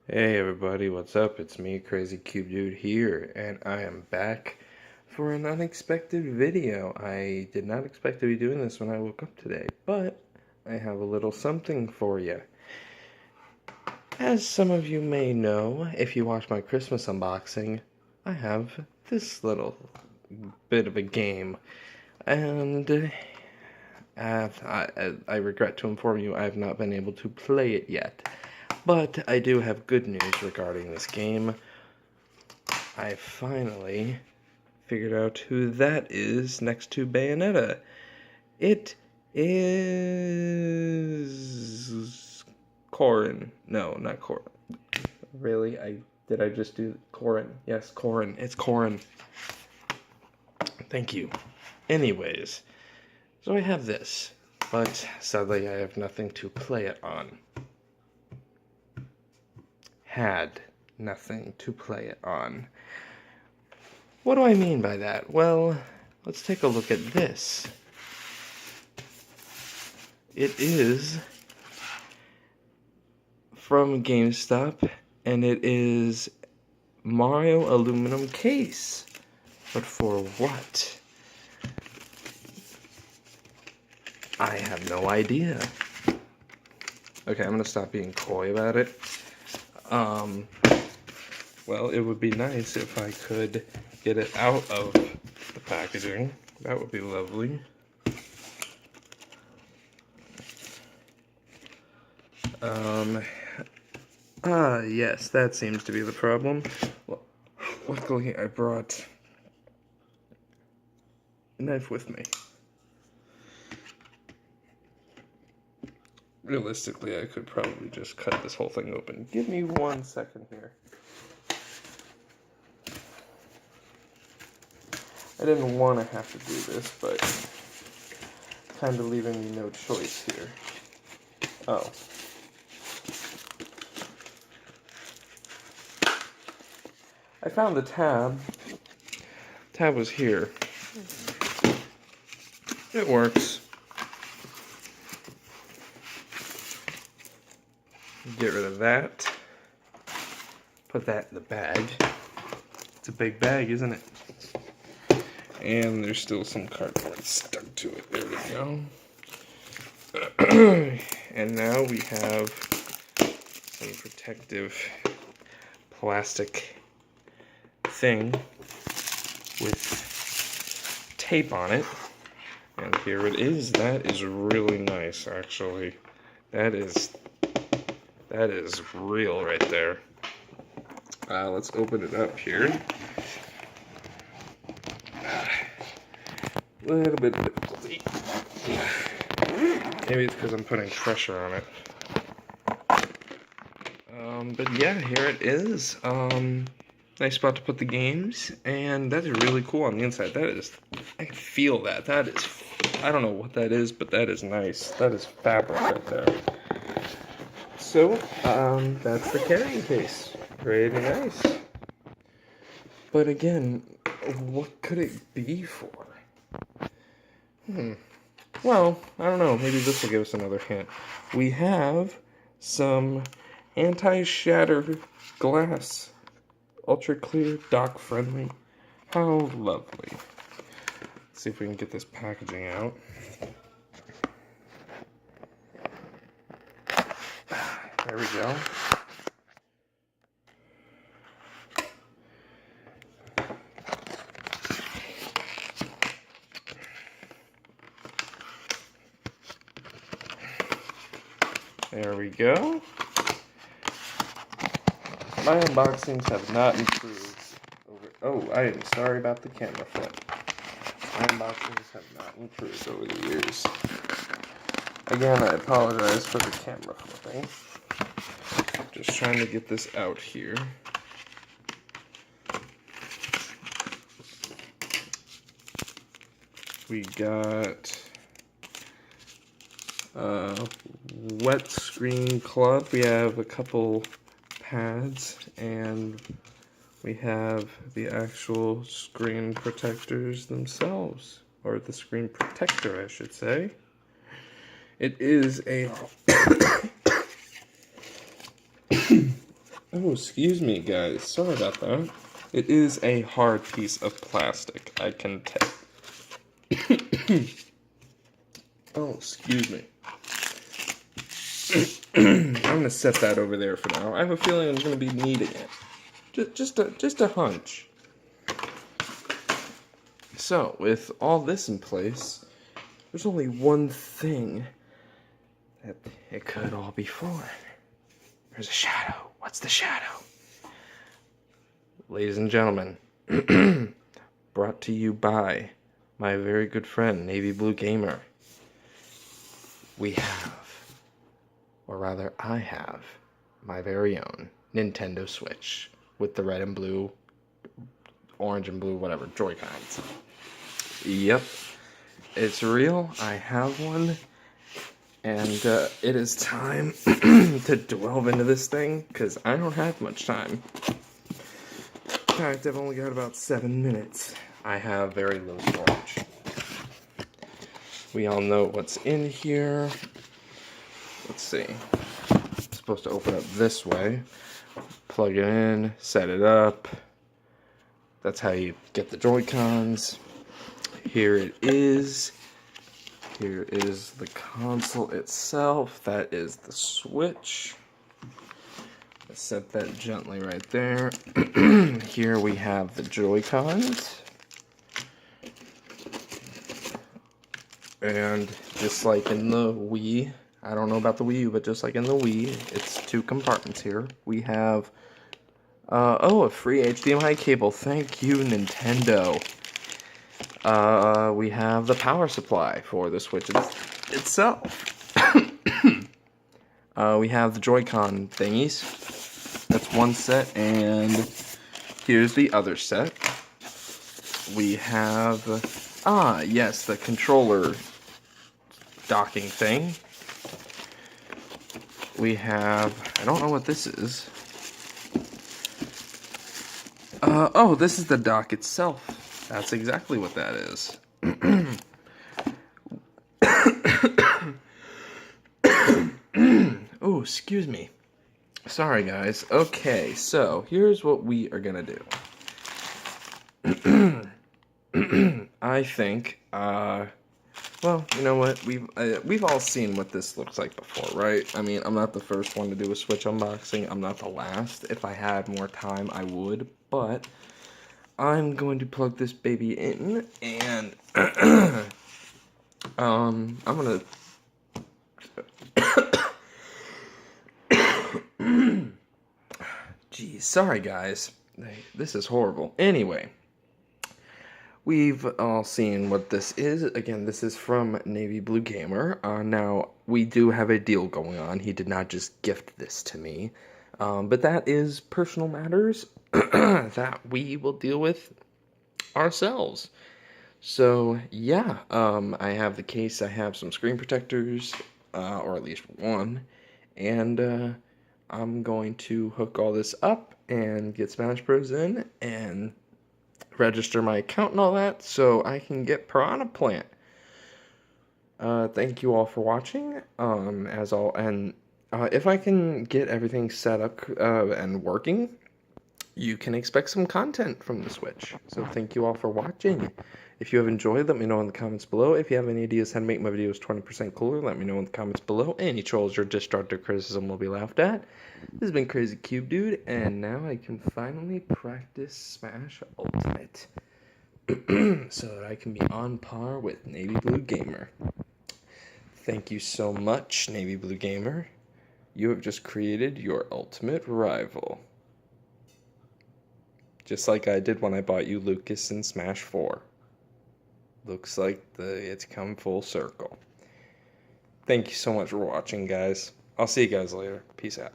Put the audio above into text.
Hey everybody, what's up? It's me, Crazy Cube Dude here, and I am back for an unexpected video. I did not expect to be doing this when I woke up today, but I have a little something for you. As some of you may know, if you watch my Christmas unboxing, I have this little bit of a game, and I regret to inform you I have not been able to play it yet. But I do have good news regarding this game. I finally figured out who that is next to Bayonetta. It is Corrin. No, not Corrin. Really? Did I just do Corrin? Yes, Corrin. It's Corrin. Thank you. Anyways, so I have this, but sadly I have nothing to play it on. Had nothing to play it on. What do I mean by that? Well, let's take a look at this. It is from GameStop, and it is Mario aluminum case. But for what? I have no idea. Okay, I'm gonna stop being coy about it. Well, it would be nice if I could get it out of the packaging. That would be lovely. Yes, that seems to be the problem. Well, luckily I brought a knife with me. Realistically, I could probably just cut this whole thing open. Give me 1 second here. I didn't want to have to do this, but kind of leaving me no choice here. Oh. I found the tab. Tab was here. It works. Get rid of that. Put that in the bag. It's a big bag, isn't it? And there's still some cardboard stuck to it. There we go. And now we have some protective plastic thing with tape on it. And here it is. That is really nice, actually. That is real right there. Let's open it up here. A little bit of difficulty. Maybe it's because I'm putting pressure on it. But yeah, here it is. Nice spot to put the games, and that is really cool on the inside. That is, I can feel that. That is, I don't know what that is, but that is nice. That is fabric right there. So, that's the carrying case. Pretty nice. But again, what could it be for? Well, I don't know. Maybe this will give us another hint. We have some anti-shatter glass. Ultra clear, dock friendly. How lovely. Let's see if we can get this packaging out. There we go. There we go. My unboxings have not improved over... Oh, I am sorry about the camera flip. My unboxings have not improved over the years. Again, I apologize for the camera flipping. Just trying to get this out here. We got wet screen cloth. We have a couple pads, and we have the actual screen protectors themselves, or the screen protector, I should say. It is a Oh, excuse me, guys. Sorry about that. It is a hard piece of plastic, I can tell. Oh, excuse me. I'm gonna set that over there for now. I have a feeling I'm gonna be needing it. Just a hunch. So, with all this in place, there's only one thing that it could all be for. There's a shadow. What's the shadow? Ladies and gentlemen, brought to you by my very good friend, Navy Blue Gamer. We have, or rather I have, my very own Nintendo Switch with the red and blue, orange and blue, whatever, Joy-Cons. Yep, it's real. I have one. And it is time to delve into this thing, because I don't have much time. In fact, I've only got about 7 minutes. I have very low storage. We all know what's in here. Let's see. I'm supposed to open up this way. Plug it in, set it up. That's how you get the Joy-Cons. Here it is. Here is the console itself. That is the Switch. Let's set that gently right there. Here we have the Joy-Cons. And just like in the Wii, I don't know about the Wii U, but just like in the Wii, it's 2 compartments here. We have, a free HDMI cable. Thank you, Nintendo. We have the power supply for the Switch itself. We have the Joy-Con thingies. That's one set, and here's the other set. We have, yes, the controller docking thing. We have, I don't know what this is. Oh, this is the dock itself. That's exactly what that is. Oh, excuse me. Sorry, guys. Okay, so here's what we are gonna do. I think, well, you know what? We've all seen what this looks like before, right? I mean, I'm not the first one to do a Switch unboxing. I'm not the last. If I had more time, I would, but I'm going to plug this baby in, and I'm gonna geez, sorry guys, this is horrible. Anyway, we've all seen what this is. Again, this is from Navy Blue Gamer. Now, we do have a deal going on. He did not just gift this to me, but that is personal matters that we will deal with ourselves. So yeah, I have the case, I have some screen protectors, or at least one, and I'm going to hook all this up and get Smash Bros in and register my account and all that so I can get Piranha Plant. Thank you all for watching, if I can get everything set up and working, you can expect some content from the Switch. So thank you all for watching. If you have enjoyed, let me know in the comments below. If you have any ideas how to make my videos 20% cooler, let me know in the comments below. Any trolls or destructive criticism will be laughed at. This has been Crazy Cube Dude, and now I can finally practice Smash Ultimate so that I can be on par with Navy Blue Gamer. Thank you so much, Navy Blue Gamer. You have just created your ultimate rival. Just like I did when I bought you Lucas in Smash 4. Looks like it's come full circle. Thank you so much for watching, guys. I'll see you guys later. Peace out.